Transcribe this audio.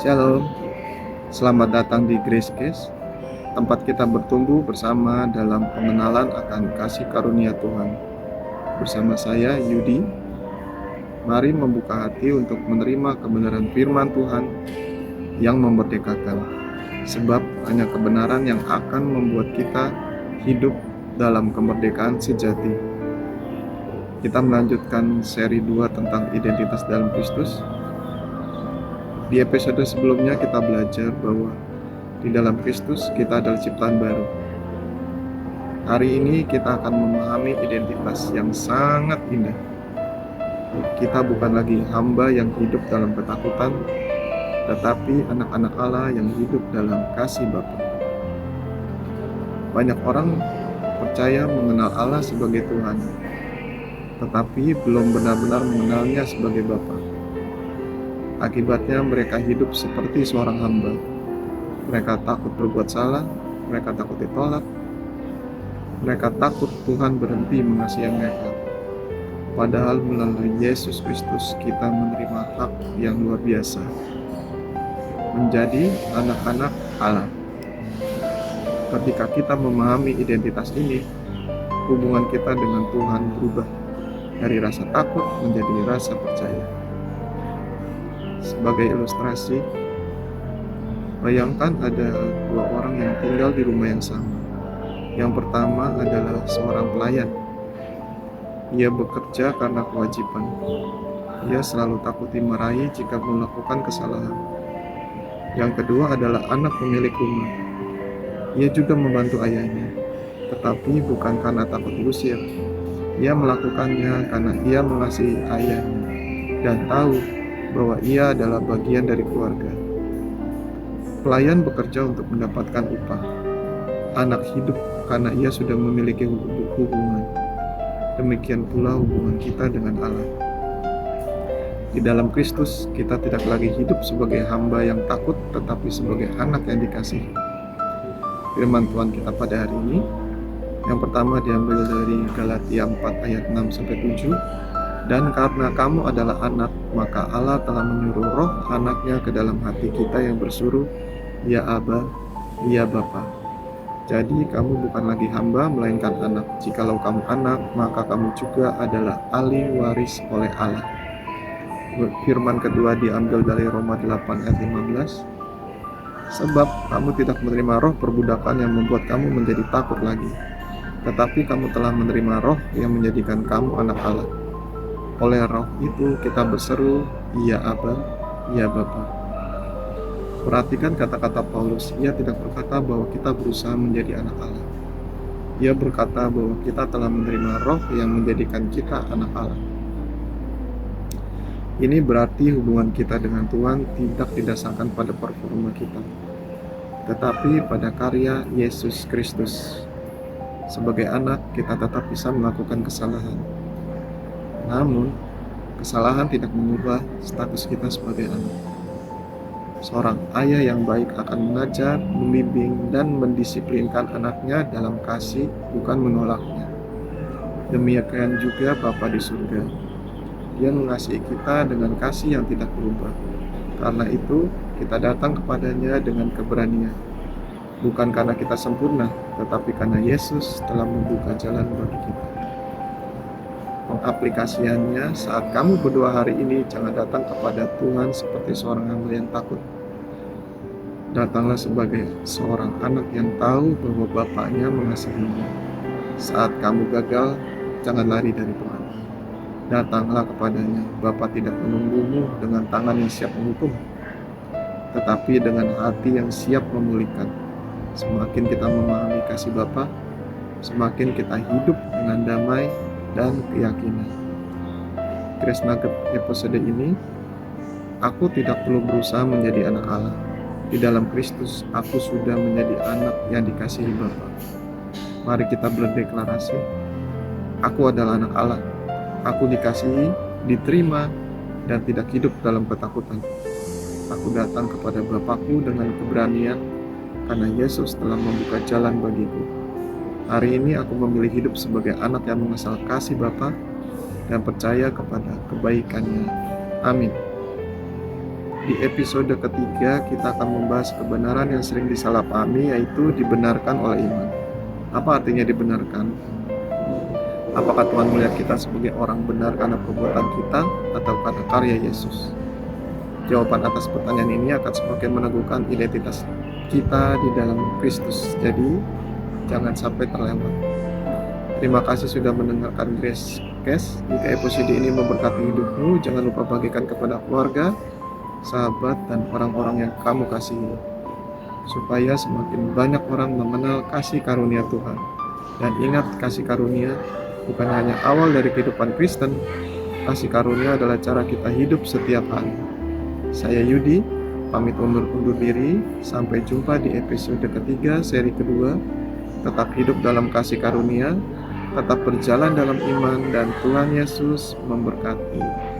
Shalom, selamat datang di Grace Case, tempat kita bertumbuh bersama dalam pengenalan akan kasih karunia Tuhan. Bersama saya, Yudi, mari membuka hati untuk menerima kebenaran firman Tuhan yang memerdekakan. Sebab hanya kebenaran yang akan membuat kita hidup dalam kemerdekaan sejati. Kita melanjutkan seri 2 tentang identitas dalam Kristus. Di episode sebelumnya kita belajar bahwa di dalam Kristus kita adalah ciptaan baru. Hari ini kita akan memahami identitas yang sangat indah. Kita bukan lagi hamba yang hidup dalam ketakutan, tetapi anak-anak Allah yang hidup dalam kasih Bapa. Banyak orang percaya mengenal Allah sebagai Tuhan, tetapi belum benar-benar mengenalnya sebagai Bapa. Akibatnya mereka hidup seperti seorang hamba. Mereka takut berbuat salah, mereka takut ditolak, mereka takut Tuhan berhenti mengasihi mereka. Padahal melalui Yesus Kristus kita menerima hak yang luar biasa, menjadi anak-anak Allah. Ketika kita memahami identitas ini, hubungan kita dengan Tuhan berubah dari rasa takut menjadi rasa percaya. Sebagai ilustrasi, bayangkan ada dua orang yang tinggal di rumah yang sama. Yang pertama adalah seorang pelayan. Ia bekerja karena kewajiban. Ia selalu takut dimarahi jika melakukan kesalahan. Yang kedua adalah anak pemilik rumah. Ia juga membantu ayahnya, tetapi bukan karena takut diusir. Ia melakukannya karena ia mengasihi ayahnya dan tahu bahwa ia adalah bagian dari keluarga. Pelayan bekerja untuk mendapatkan upah. Anak hidup karena ia sudah memiliki hubungan. Demikian pula hubungan kita dengan Allah. Di dalam Kristus, kita tidak lagi hidup sebagai hamba yang takut, tetapi sebagai anak yang dikasihi. Firman Tuhan kita pada hari ini, yang pertama diambil dari Galatia 4 ayat 6-7. Dan karena kamu adalah anak, maka Allah telah menyuruh roh anaknya ke dalam hati kita yang bersuruh, ya Aba, ya Bapa. Jadi kamu bukan lagi hamba, melainkan anak. Jikalau kamu anak, maka kamu juga adalah ahli waris oleh Allah. Firman kedua diambil dari Roma 8 ayat 15. Sebab kamu tidak menerima roh perbudakan yang membuat kamu menjadi takut lagi, tetapi kamu telah menerima roh yang menjadikan kamu anak Allah. Oleh roh itu kita berseru, ya Aba, ya Bapa. Perhatikan kata-kata Paulus. Ia tidak berkata bahwa kita berusaha menjadi anak Allah. Ia berkata bahwa kita telah menerima roh yang menjadikan kita anak Allah. Ini berarti hubungan kita dengan Tuhan tidak didasarkan pada performa kita, tetapi pada karya Yesus Kristus. Sebagai anak, kita tetap bisa melakukan kesalahan. Namun, kesalahan tidak mengubah status kita sebagai anak. Seorang ayah yang baik akan mengajar, membimbing, dan mendisiplinkan anaknya dalam kasih, bukan menolaknya. Demikian juga Bapa di surga. Dia mengasihi kita dengan kasih yang tidak berubah. Karena itu, kita datang kepadanya dengan keberanian. Bukan karena kita sempurna, tetapi karena Yesus telah membuka jalan bagi kita. Pengaplikasiannya, saat kamu berdoa hari ini, jangan datang kepada Tuhan seperti seorang hamba yang takut. Datanglah sebagai seorang anak yang tahu bahwa Bapaknya mengasihinya. Saat kamu gagal, jangan lari dari Tuhan. Datanglah kepadanya. Bapa tidak menunggumu dengan tangan yang siap menghukum, tetapi dengan hati yang siap memulihkan. Semakin kita memahami kasih Bapa, semakin kita hidup dengan damai dan keyakinan. Grace Nugget episode ini, aku tidak perlu berusaha menjadi anak Allah. Di dalam Kristus, aku sudah menjadi anak yang dikasihi Bapa. Mari kita berdeklarasi, aku adalah anak Allah. Aku dikasihi, diterima, dan tidak hidup dalam ketakutan. Aku datang kepada Bapakku dengan keberanian, karena Yesus telah membuka jalan bagiku. Hari ini aku memilih hidup sebagai anak yang mengasah kasih Bapa dan percaya kepada kebaikannya. Amin. Di episode ketiga kita akan membahas kebenaran yang sering disalahpahami, yaitu dibenarkan oleh iman. Apa artinya dibenarkan? Apakah Tuhan melihat kita sebagai orang benar karena perbuatan kita atau karena karya Yesus? Jawaban atas pertanyaan ini akan semakin meneguhkan identitas kita di dalam Kristus. Jadi, jangan sampai terlewat. Terima kasih sudah mendengarkan Grace Cast. Jika episode ini memberkati hidupmu, jangan lupa bagikan kepada keluarga, sahabat, dan orang-orang yang kamu kasihi, supaya semakin banyak orang mengenal kasih karunia Tuhan. Dan ingat, kasih karunia bukan hanya awal dari kehidupan Kristen. Kasih karunia adalah cara kita hidup setiap hari. Saya Yudi, pamit undur diri. Sampai jumpa di episode ketiga seri kedua. Tetap hidup dalam kasih karunia, tetap berjalan dalam iman, dan Tuhan Yesus memberkati.